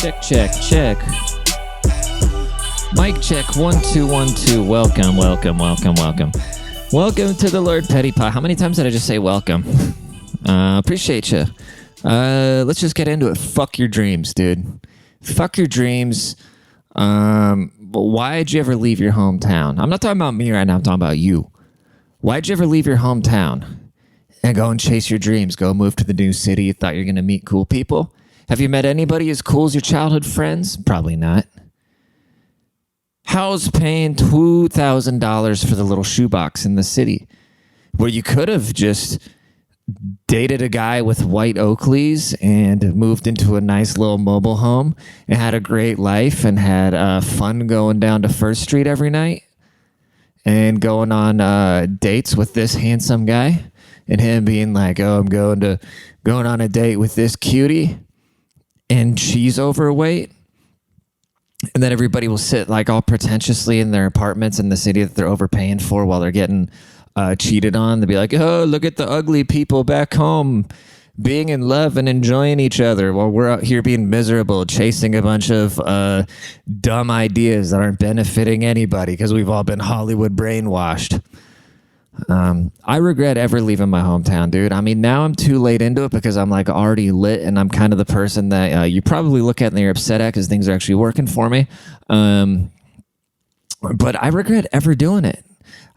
Check, check, check. Mic check, 1 2 1 2. Welcome, welcome, welcome, welcome. Welcome to the Lord Petty Pie. How many times did I just say welcome? Appreciate you. Let's just get into it. Fuck your dreams, dude. Fuck your dreams. Why'd you ever leave your hometown? I'm not talking about me right now. I'm talking about you. Why'd you ever leave your hometown and go and chase your dreams? Go move to the new city. You thought you were going to meet cool people? Have you met anybody as cool as your childhood friends? Probably not. How's paying $2,000 for the little shoebox in the city where you could have just dated a guy with white Oakleys and moved into a nice little mobile home and had a great life and had fun going down to First Street every night and going on dates with this handsome guy and him being like, oh, I'm going on a date with this cutie and she's overweight. And then everybody will sit like all pretentiously in their apartments in the city that they're overpaying for while they're getting cheated on. They'll be like, oh, look at the ugly people back home being in love and enjoying each other while we're out here being miserable, chasing a bunch of dumb ideas that aren't benefiting anybody because we've all been Hollywood brainwashed. I regret ever leaving my hometown, dude. I mean, now I'm too late into it because I'm like already lit and I'm kind of the person that you probably look at and you're upset at because things are actually working for me. But I regret ever doing it.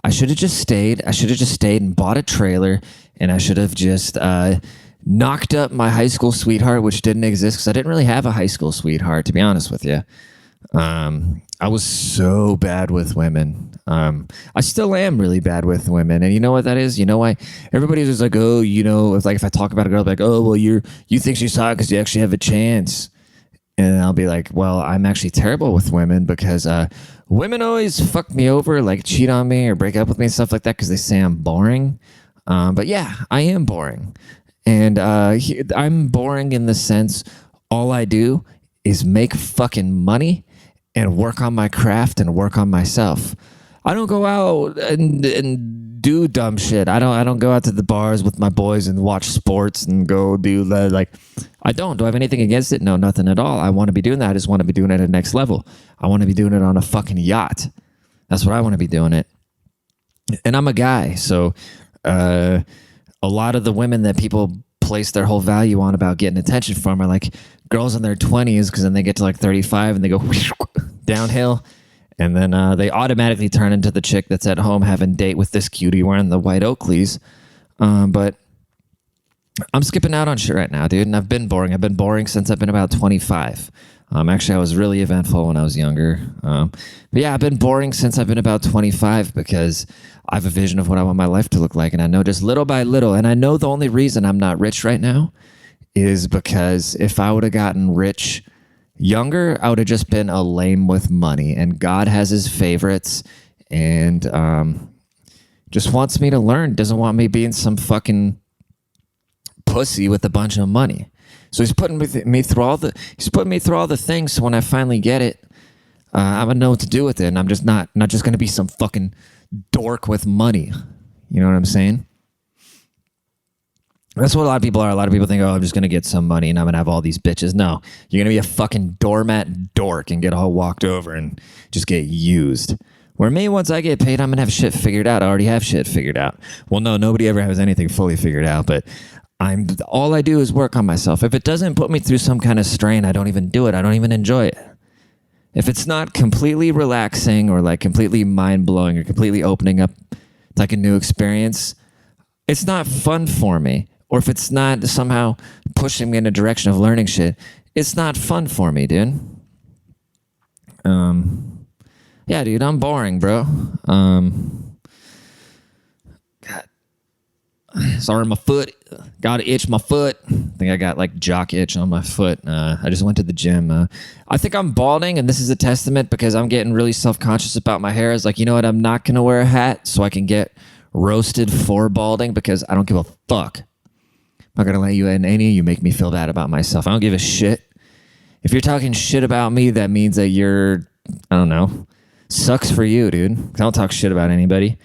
I should have just stayed. I should have just stayed and bought a trailer, and I should have just knocked up my high school sweetheart, which didn't exist because I didn't really have a high school sweetheart, to be honest with you. I was so bad with women. I still am really bad with women. And you know what that is? You know why? Everybody's just like, oh, you know, it's like if I talk about a girl, like, oh, well, you think she's hot because you actually have a chance. And I'll be like, well, I'm actually terrible with women because women always fuck me over, like cheat on me or break up with me and stuff like that because they say I'm boring. But yeah, I am boring. And I'm boring in the sense all I do is make fucking money and work on my craft and work on myself. I don't go out and do dumb shit. I don't go out to the bars with my boys and watch sports and go do like. I don't. Do I have anything against it? No, nothing at all. I want to be doing that. I just want to be doing it at the next level. I want to be doing it on a fucking yacht. That's what I want to be doing it. And I'm a guy, so a lot of the women that people place their whole value on about getting attention from are like girls in their 20s because then they get to like 35 and they go downhill. And then they automatically turn into the chick that's at home having a date with this cutie wearing the white Oakleys. But I'm skipping out on shit right now, dude. And I've been boring. I've been boring since I've been about 25. Actually, I was really eventful when I was younger. But yeah, I've been boring since I've been about 25 because I have a vision of what I want my life to look like. And I know just little by little. And I know the only reason I'm not rich right now is because if I would have gotten rich younger, I would have just been a lame with money, and God has his favorites and just wants me to learn, doesn't want me being some fucking pussy with a bunch of money. So he's putting me through all the things so when I finally get it, I'm gonna know what to do with it, and I'm just not just gonna be some fucking dork with money. You know what I'm saying? That's what a lot of people are. A lot of people think, oh, I'm just going to get some money and I'm going to have all these bitches. No, you're going to be a fucking doormat dork and get all walked over and just get used. Where me, once I get paid, I'm going to have shit figured out. I already have shit figured out. Well, no, nobody ever has anything fully figured out, but all I do is work on myself. If it doesn't put me through some kind of strain, I don't even do it. I don't even enjoy it. If it's not completely relaxing or like completely mind-blowing or completely opening up like a new experience, it's not fun for me. Or if it's not somehow pushing me in a direction of learning shit, it's not fun for me, dude. Yeah, dude, I'm boring, bro. God. Sorry, my foot. Gotta itch my foot. I think I got like jock itch on my foot. I just went to the gym. I think I'm balding, and this is a testament because I'm getting really self-conscious about my hair. It's like, you know what? I'm not going to wear a hat so I can get roasted for balding because I don't give a fuck. I'm not going to let you in any of you make me feel bad about myself. I don't give a shit. If you're talking shit about me, that means that you're, I don't know, sucks for you, dude. I don't talk shit about anybody.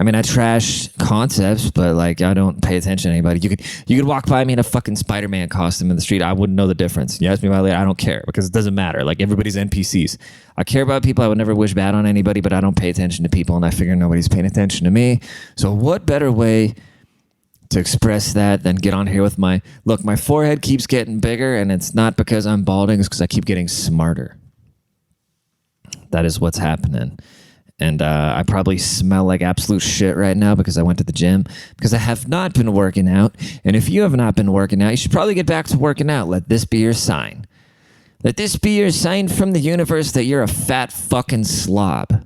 I mean, I trash concepts, but like I don't pay attention to anybody. You could walk by me in a fucking Spider-Man costume in the street. I wouldn't know the difference. You ask me about it, I don't care because it doesn't matter. Like everybody's NPCs. I care about people. I would never wish bad on anybody, but I don't pay attention to people, and I figure nobody's paying attention to me. So what better way to express that than get on here with my forehead keeps getting bigger, and it's not because I'm balding, it's because I keep getting smarter. That is what's happening. And I probably smell like absolute shit right now because I went to the gym, because I have not been working out. And if you have not been working out, you should probably get back to working out. Let this be your sign. Let this be your sign from the universe that you're a fat fucking slob.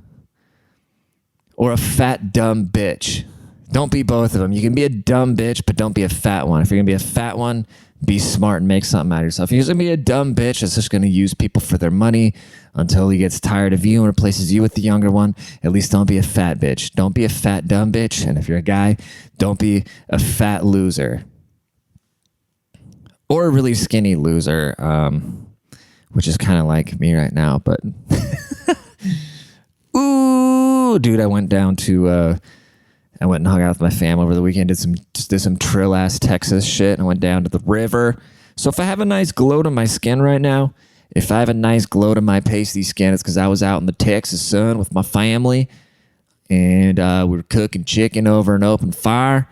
Or a fat dumb bitch. Don't be both of them. You can be a dumb bitch, but don't be a fat one. If you're going to be a fat one, be smart and make something out of yourself. If you're going to be a dumb bitch that's just going to use people for their money until he gets tired of you and replaces you with the younger one, at least don't be a fat bitch. Don't be a fat dumb bitch. And if you're a guy, don't be a fat loser. Or a really skinny loser, which is kind of like me right now. But, ooh, dude, I went and hung out with my fam over the weekend, did some trill ass Texas shit, and I went down to the river. So if I have a nice glow to my skin right now, if I have a nice glow to my pasty skin, it's because I was out in the Texas sun with my family, and we were cooking chicken over an open fire,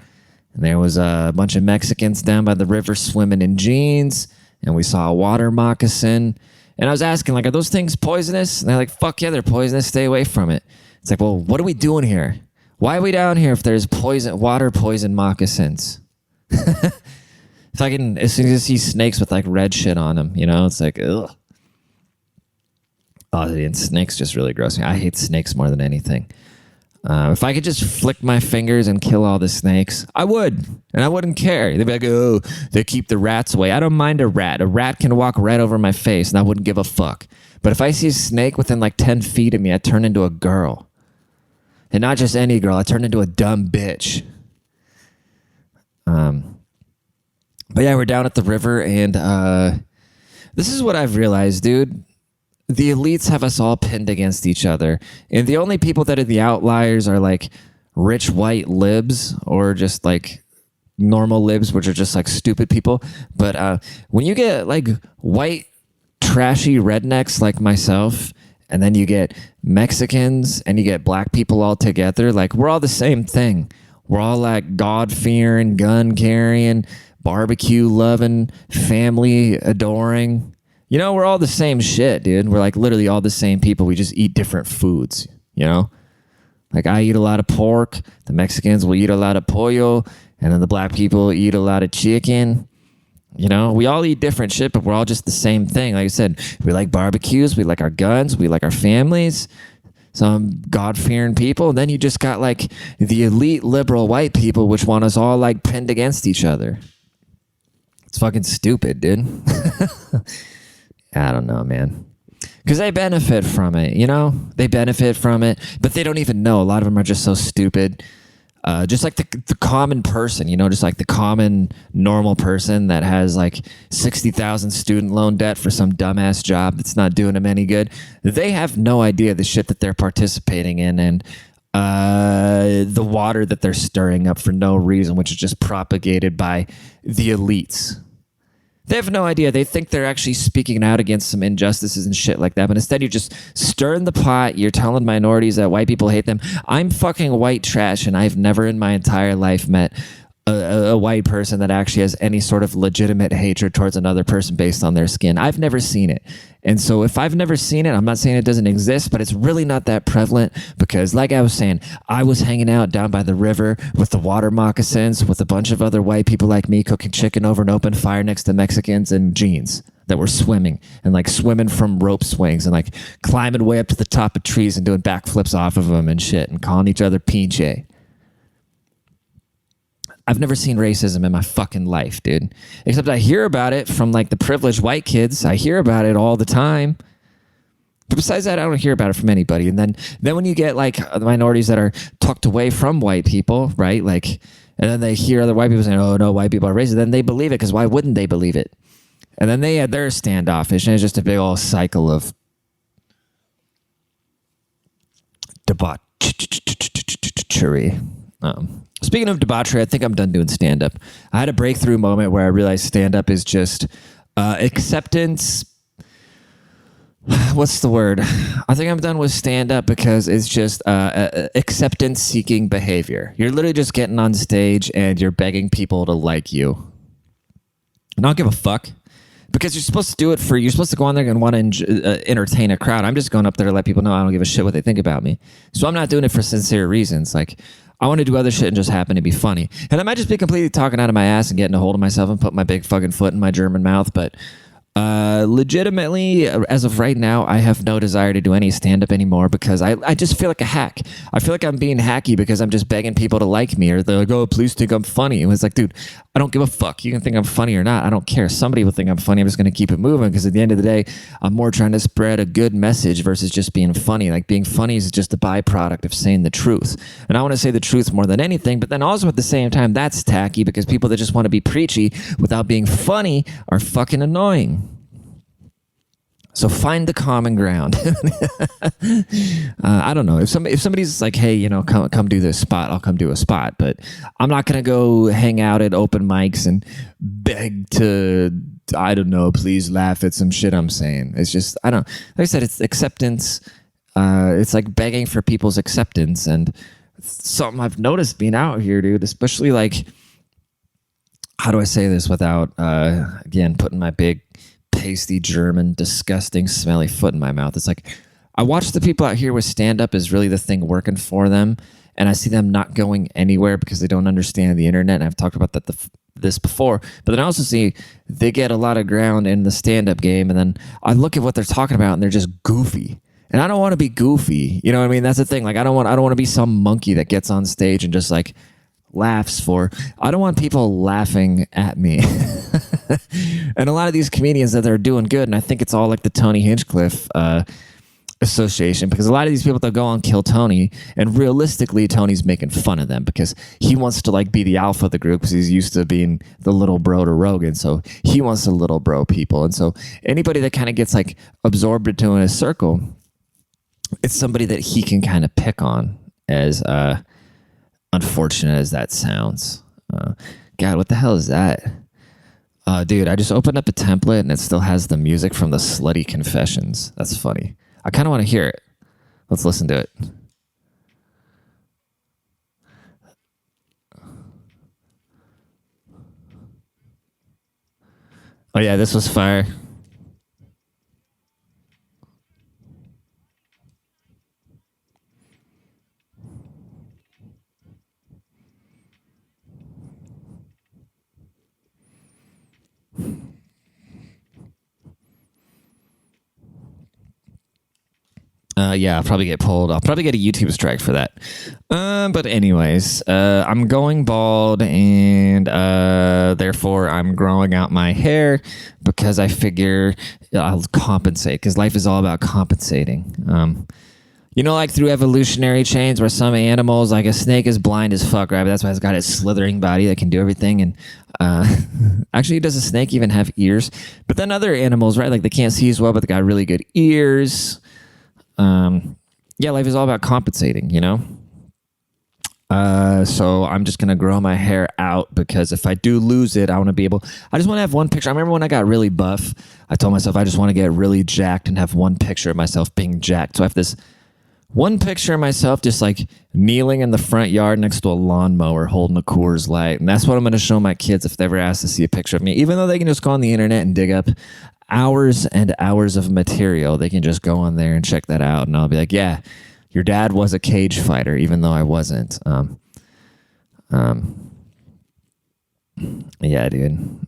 and there was a bunch of Mexicans down by the river swimming in jeans, and we saw a water moccasin, and I was asking, like, are those things poisonous? And they're like, fuck yeah, they're poisonous, stay away from it. It's like, well, what are we doing here? Why are we down here if there's water poison moccasins? If I can, as soon as I see snakes with like red shit on them, you know, it's like, ugh. Oh, and snakes just really gross me. I hate snakes more than anything. If I could just flick my fingers and kill all the snakes, I would. And I wouldn't care. They'd be like, oh, they keep the rats away. I don't mind a rat. A rat can walk right over my face and I wouldn't give a fuck. But if I see a snake within like 10 feet of me, I turn into a girl. And not just any girl. I turned into a dumb bitch. But yeah, we're down at the river, and this is what I've realized, dude. The elites have us all pinned against each other. And the only people that are the outliers are like rich white libs or just like normal libs, which are just like stupid people. But when you get like white, trashy rednecks like myself, and then you get Mexicans and you get black people all together, like we're all the same thing. We're all like God-fearing, gun-carrying, barbecue-loving, family-adoring. You know, we're all the same shit, dude. We're like literally all the same people. We just eat different foods, you know? Like I eat a lot of pork. The Mexicans will eat a lot of pollo. And then the black people eat a lot of chicken. You know, we all eat different shit, but we're all just the same thing. Like I said, we like barbecues, we like our guns, we like our families, some God-fearing people. And then you just got like the elite liberal white people, which want us all like pinned against each other. It's fucking stupid, dude. I don't know, man. Because they benefit from it, you know? They benefit from it, but they don't even know. A lot of them are just so stupid. Just like the common person, you know, just like the common normal person that has like 60,000 student loan debt for some dumbass job that's not doing them any good. They have no idea the shit that they're participating in and the water that they're stirring up for no reason, which is just propagated by the elites. They have no idea. They think they're actually speaking out against some injustices and shit like that. But instead, you're just stirring the pot. You're telling minorities that white people hate them. I'm fucking white trash, and I've never in my entire life met a white person that actually has any sort of legitimate hatred towards another person based on their skin. I've never seen it. And so if I've never seen it, I'm not saying it doesn't exist, but it's really not that prevalent because like I was saying, I was hanging out down by the river with the water moccasins with a bunch of other white people like me cooking chicken over an open fire next to Mexicans in jeans that were swimming and like swimming from rope swings and like climbing way up to the top of trees and doing backflips off of them and shit and calling each other PJ. I've never seen racism in my fucking life, dude. Except I hear about it from like the privileged white kids. I hear about it all the time. But besides that, I don't hear about it from anybody. And then when you get like the minorities that are tucked away from white people, right? Like, and then they hear other white people saying, oh no, white people are racist. Then they believe it because why wouldn't they believe it? And then they had their standoffish and it's just a big old cycle of debauch. debauchery. Speaking of debauchery, I think I'm done doing stand-up. I had a breakthrough moment where I realized stand-up is just acceptance. What's the word? I think I'm done with stand-up because it's just acceptance-seeking behavior. You're literally just getting on stage and you're begging people to like you. And I don't give a fuck. Because you're supposed to do it you're supposed to go on there and want to entertain a crowd. I'm just going up there to let people know I don't give a shit what they think about me. So I'm not doing it for sincere reasons. Like, I want to do other shit and just happen to be funny. And I might just be completely talking out of my ass and getting a hold of myself and put my big fucking foot in my German mouth. But legitimately, as of right now, I have no desire to do any stand-up anymore because I just feel like a hack. I feel like I'm being hacky because I'm just begging people to like me, or they're like, oh, please think I'm funny. And it's like, dude, I don't give a fuck. You can think I'm funny or not. I don't care. Somebody will think I'm funny. I'm just going to keep it moving because at the end of the day, I'm more trying to spread a good message versus just being funny. Like, being funny is just a byproduct of saying the truth. And I want to say the truth more than anything, but then also at the same time, that's tacky because people that just want to be preachy without being funny are fucking annoying. So find the common ground. I don't know if somebody's like, hey, come do this spot, I'll come do a spot. But I'm not gonna go hang out at open mics and beg to, I don't know, please laugh at some shit I'm saying. It's just, I don't. Like I said, it's acceptance. It's like begging for people's acceptance, and something I've noticed being out here, dude. Especially like, how do I say this without again putting my big pasty German disgusting smelly foot in my mouth? It's like I watch the people out here with stand-up is really the thing working for them, and I see them not going anywhere because they don't understand the internet, and I've talked about this before. But then I also see they get a lot of ground in the stand-up game, and then I look at what they're talking about and they're just goofy, and I don't want to be goofy, you know what I mean? That's the thing. Like, I don't want to be some monkey that gets on stage and just like laughs for. I don't want people laughing at me. And a lot of these comedians that are doing good, and I think it's all like the Tony Hinchcliffe association, because a lot of these people that go on kill Tony, and realistically Tony's making fun of them because he wants to like be the alpha of the group because he's used to being the little bro to Rogan, so he wants to little bro people. And so anybody that kind of gets like absorbed into in a circle, it's somebody that he can kind of pick on, as unfortunate as that sounds. God, what the hell is that? Dude, I just opened up a template and it still has the music from the Slutty Confessions. That's funny. I kind of want to hear it. Let's listen to it. Oh yeah, this was fire. Yeah, I'll probably get pulled. I'll probably get a YouTube strike for that. But anyways, I'm going bald, and therefore I'm growing out my hair because I figure I'll compensate, because life is all about compensating. Like through evolutionary chains where some animals, like a snake, is blind as fuck, right? But that's why it's got its slithering body that can do everything. And actually, does a snake even have ears? But then other animals, right? Like they can't see as well, but they got really good ears. Yeah, life is all about compensating, So I'm just going to grow my hair out, because if I do lose it, I just want to have one picture. I remember when I got really buff, I told myself I just want to get really jacked and have one picture of myself being jacked. So I have this one picture of myself just like kneeling in the front yard next to a lawnmower holding a Coors Light. And that's what I'm going to show my kids if they ever ask to see a picture of me. Even though they can just go on the internet and dig up hours and hours of material, they can just go on there and check that out. And I'll be like, yeah, your dad was a cage fighter, even though I wasn't. Yeah, dude.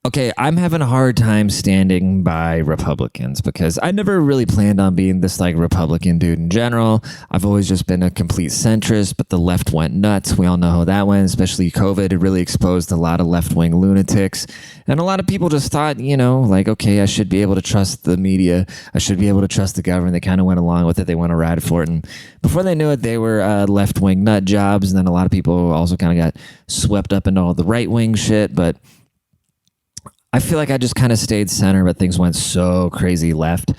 Okay, I'm having a hard time standing by Republicans because I never really planned on being this like Republican dude in general. I've always just been a complete centrist, but the left went nuts. We all know how that went, especially COVID. It really exposed a lot of left-wing lunatics. And a lot of people just thought, like, okay, I should be able to trust the media. I should be able to trust the government. They kind of went along with it. They went to ride for it. And before they knew it, they were left-wing nut jobs. And then a lot of people also kind of got swept up into all the right-wing shit. But I feel like I just kind of stayed center, but things went so crazy left.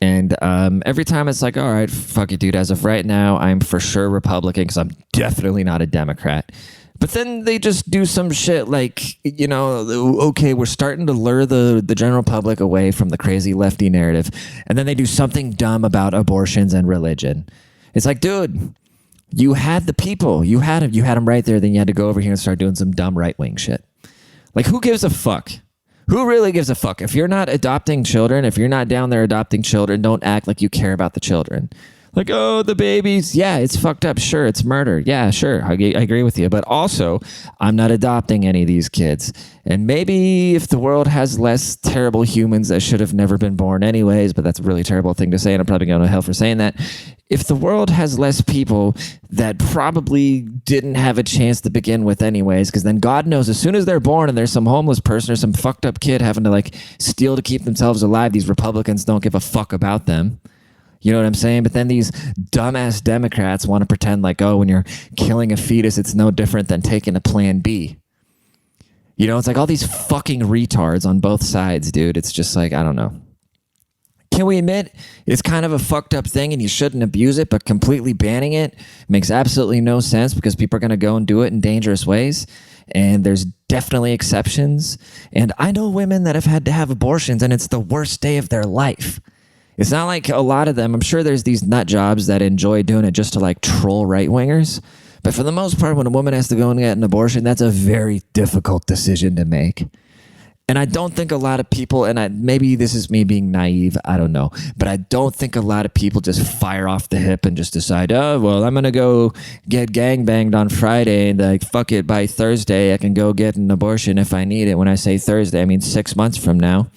And every time it's like, all right, fuck it, dude. As of right now, I'm for sure Republican because I'm definitely not a Democrat. But then they just do some shit like, okay, we're starting to lure the general public away from the crazy lefty narrative. And then they do something dumb about abortions and religion. It's like, dude, you had the people. You had them right there. Then you had to go over here and start doing some dumb right-wing shit. Like, who gives a fuck? Who really gives a fuck? If you're not adopting children, if you're not down there adopting children, don't act like you care about the children. Like, oh, the babies. Yeah, it's fucked up. Sure, it's murder. Yeah, sure. I agree with you. But also, I'm not adopting any of these kids. And maybe if the world has less terrible humans that should have never been born anyways, but that's a really terrible thing to say, and I'm probably going to hell for saying that. If the world has less people that probably didn't have a chance to begin with anyways, because then God knows as soon as they're born and there's some homeless person or some fucked up kid having to like steal to keep themselves alive, these Republicans don't give a fuck about them. You know what I'm saying? But then these dumbass Democrats want to pretend like, oh, when you're killing a fetus, it's no different than taking a Plan B. You know, it's like all these fucking retards on both sides, dude. It's just like, I don't know. Can we admit it's kind of a fucked up thing and you shouldn't abuse it, but completely banning it makes absolutely no sense because people are going to go and do it in dangerous ways. And there's definitely exceptions. And I know women that have had to have abortions and it's the worst day of their life. It's not like a lot of them. I'm sure there's these nut jobs that enjoy doing it just to like troll right-wingers. But for the most part, when a woman has to go and get an abortion, that's a very difficult decision to make. And I don't think a lot of people, and maybe this is me being naive, I don't know, but I don't think a lot of people just fire off the hip and just decide, oh, well, I'm going to go get gangbanged on Friday and like, fuck it, by Thursday I can go get an abortion if I need it. When I say Thursday, I mean 6 months from now.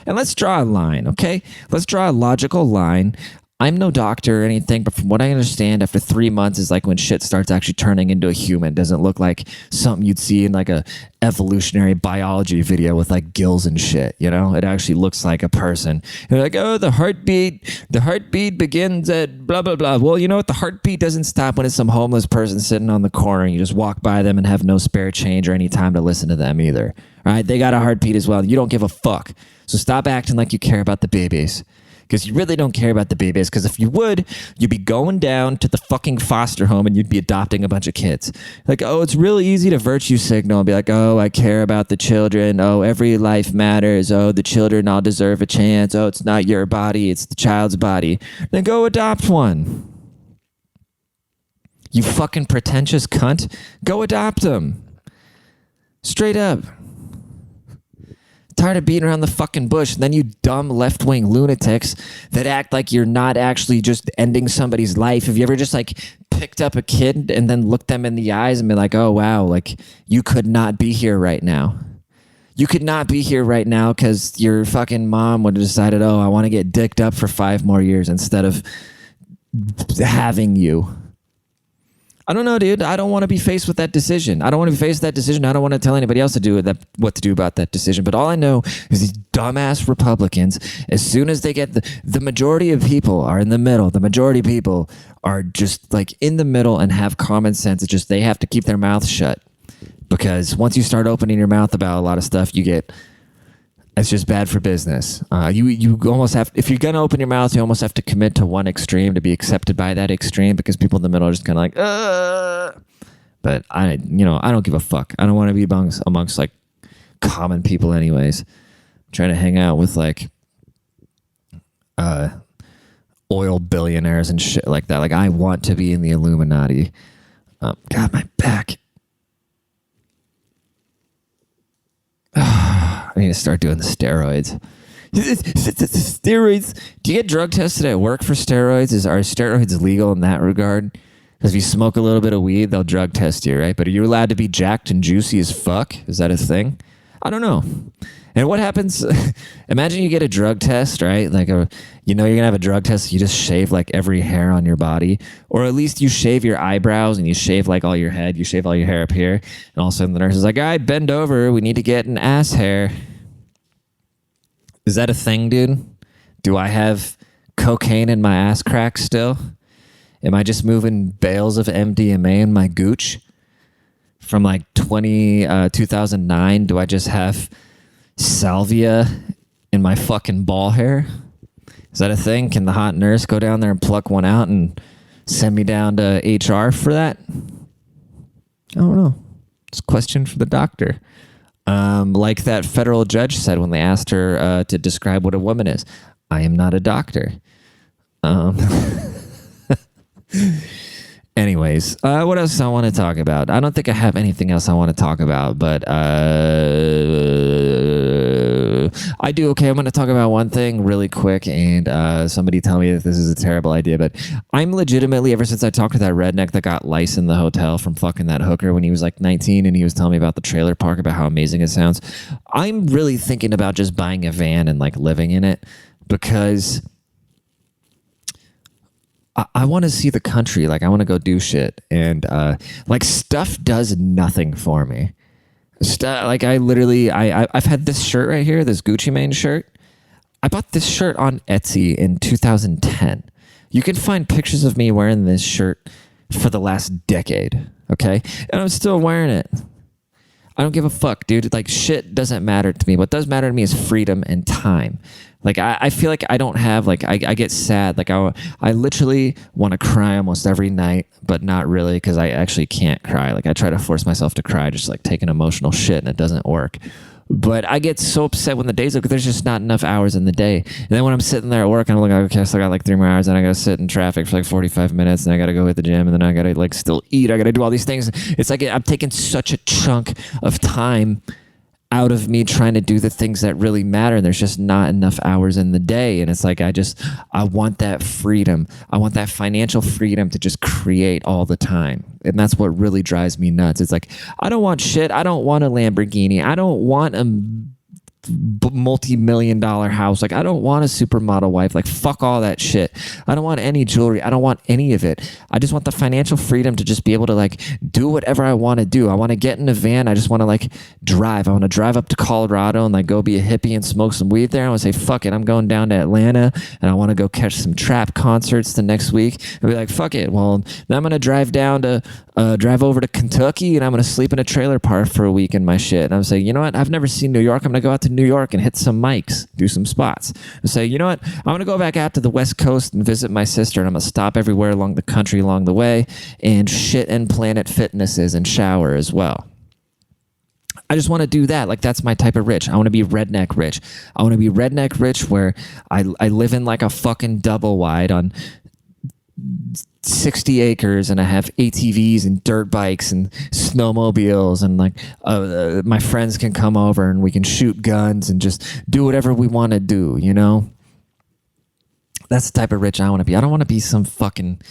And let's draw a line, okay? Let's draw a logical line. I'm no doctor or anything, but from what I understand, after 3 months is like when shit starts actually turning into a human. It doesn't look like something you'd see in like a evolutionary biology video with like gills and shit, you know? It actually looks like a person. You're like, oh, the heartbeat begins at blah, blah, blah. Well, you know what? The heartbeat doesn't stop when it's some homeless person sitting on the corner and you just walk by them and have no spare change or any time to listen to them either. All right? They got a heartbeat as well. You don't give a fuck. So stop acting like you care about the babies. Because you really don't care about the babies. Because if you would, you'd be going down to the fucking foster home and you'd be adopting a bunch of kids. Like, oh, it's really easy to virtue signal and be like, oh, I care about the children. Oh, every life matters. Oh, the children all deserve a chance. Oh, it's not your body. It's the child's body. Then go adopt one. You fucking pretentious cunt. Go adopt them. Straight up. Tired of beating around the fucking bush. And then you dumb left-wing lunatics that act like you're not actually just ending somebody's life. Have you ever just like picked up a kid and then looked them in the eyes and been like, oh wow, like you could not be here right now. You could not be here right now because your fucking mom would have decided, oh, I want to get dicked up for 5 more years instead of having you. I don't know, dude. I don't want to be faced with that decision. I don't want to be faced with that decision. I don't want to tell anybody else what to do about that decision. But all I know is these dumbass Republicans, as soon as they get the majority of people are in the middle. The majority of people are just like in the middle and have common sense. It's just they have to keep their mouth shut. Because once you start opening your mouth about a lot of stuff, it's just bad for business. You almost have, if you're going to open your mouth, you almost have to commit to one extreme to be accepted by that extreme because people in the middle are just kind of like, But I don't give a fuck. I don't want to be amongst like common people anyways. I'm trying to hang out with like oil billionaires and shit like that. Like I want to be in the Illuminati. God, my back. I need to start doing the steroids. Steroids. Do you get drug tested at work for steroids? Are steroids legal in that regard? Because if you smoke a little bit of weed, they'll drug test you, right? But are you allowed to be jacked and juicy as fuck? Is that a thing? I don't know. And what happens? Imagine you get a drug test, right? Like you're gonna have a drug test. You just shave like every hair on your body, or at least you shave your eyebrows and you shave like all your head. You shave all your hair up here, and all of a sudden the nurse is like, "All right, bend over. We need to get an ass hair." Is that a thing, dude? Do I have cocaine in my ass crack still? Am I just moving bales of MDMA in my gooch from like 2009? Do I just have salvia in my fucking ball hair? Is that a thing? Can the hot nurse go down there and pluck one out and send me down to HR for that? I don't know. It's a question for the doctor. Like that federal judge said when they asked her to describe what a woman is. I am not a doctor. Anyways, what else I want to talk about? I don't think I have anything else I want to talk about, but I do. Okay, I'm going to talk about one thing really quick, and somebody tell me that this is a terrible idea, but I'm legitimately, ever since I talked to that redneck that got lice in the hotel from fucking that hooker when he was like 19, and he was telling me about the trailer park, about how amazing it sounds, I'm really thinking about just buying a van and like living in it, because I want to see the country. Like, I want to go do shit. And like, stuff does nothing for me. Like, I've had this shirt right here, this Gucci Mane shirt. I bought this shirt on Etsy in 2010. You can find pictures of me wearing this shirt for the last decade. Okay. And I'm still wearing it. I don't give a fuck, dude. Like, shit doesn't matter to me. What does matter to me is freedom and time. Like, I feel like I don't have, like, I get sad. Like, I literally want to cry almost every night, but not really, because I actually can't cry. Like, I try to force myself to cry, just like take an emotional shit, and it doesn't work. But I get so upset when the days look, there's just not enough hours in the day. And then when I'm sitting there at work, I'm like, okay, I still got like 3 more hours, and I got to sit in traffic for like 45 minutes, and I got to go hit the gym, and then I got to like still eat. I got to do all these things. It's like I'm taking such a chunk of time out of me trying to do the things that really matter, and there's just not enough hours in the day. And it's like I want that freedom. I want that financial freedom to just create all the time. And that's what really drives me nuts. It's like, I don't want shit. I don't want a Lamborghini. I don't want a multi-million-dollar house. Like, I don't want a supermodel wife. Like, fuck all that shit. I don't want any jewelry. I don't want any of it. I just want the financial freedom to just be able to like do whatever I want to do. I want to get in a van. I just want to like drive. I want to drive up to Colorado and like go be a hippie and smoke some weed there. I want to say, fuck it, I'm going down to Atlanta, and I want to go catch some trap concerts the next week. And be like, fuck it. Well, then I'm going to drive over to Kentucky, and I'm going to sleep in a trailer park for a week in my shit. And I'm saying, you know what? I've never seen New York. I'm going to go out to New York and hit some mics, do some spots, and say, you know what? I'm going to go back out to the West Coast and visit my sister, and I'm going to stop everywhere along the country along the way and shit in Planet Fitnesses and shower as well. I just want to do that. Like, that's my type of rich. I want to be redneck rich. I want to be redneck rich where I live in like a fucking double wide on 60 acres, and I have ATVs and dirt bikes and snowmobiles, and like my friends can come over and we can shoot guns and just do whatever we want to do, you know? That's the type of rich I want to be. I don't want to be some fucking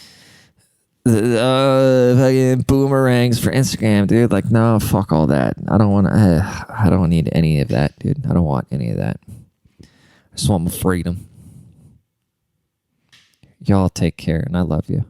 boomerangs for Instagram, dude. Like, no, fuck all that. I don't need any of that, dude. I don't want any of that. I just want my freedom. Y'all take care, and I love you.